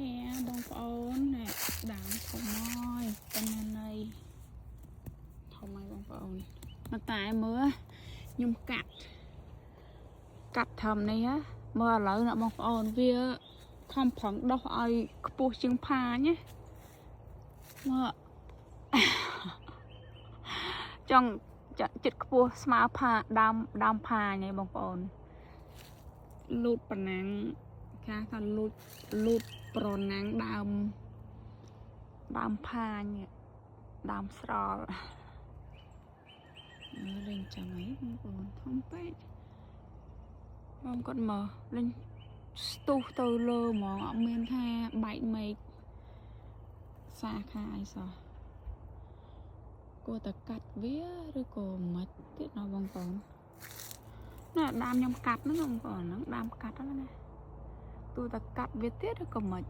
ែបងប្អូនណែដើមធំហើយប៉ុណ្ណាណៃធំហើយបងប្អូនមកតែមើលខ្ញុំកាត់ធំនេះមើលឥឡូវណាបងប្អូនវាខំប្រឹងដោះឲ្យខ្ពស់ជាងផាញណាមើលចង់ចិត្តខ្ពស់ស្មើផាដើមផាញឯងបងប្អូនលូតប៉ុណ្ណាការថាលូតប្រណាំងដើមផាញដើមស្រល់លេងចាំអីបងប្អូនធំពេកបងគាត់មកលេងស្ទុះទៅលើហ្មងអត់មានថាបែកមេឃសាខាអីសោះគួរតែកាត់វាឬក៏មិនទៀតណាបងប្អូនណាដើមខ្ញុំកាត់ហ្នឹងបងប្អូនហ្នឹងដើមកាត់ហ្នឹងណាទោះតែកាត់វាទៀតឬក៏មិន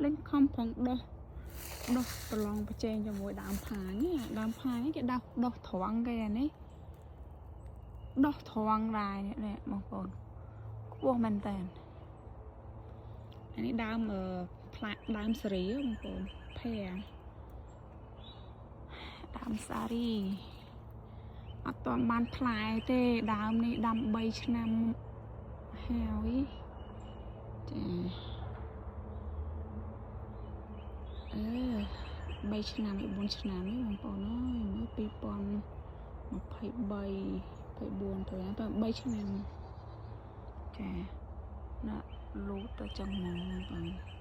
លេងខំផងដោះប្រឡងប្រជែងជាមួយដើមផាញដើមផាញគេដោះត្រង់គេអានេះដោះត្រង់ដែរនេះបងប្អូនខ្ពស់មែនតើអានេះដើមផ្លាកដើមសេរីបងប្អូនផែដើមសារីអត់ទាន់បានផ្លែទេដើមនេះដាំ3ឆ្នាំហើយចា3ឆ្នាំ4ឆ្នាំនេះបងប្អូនអើយមើល2023 24ទៅតែ3ឆ្នាំចាណាលូតទៅចឹងហ្មងបងប្អូន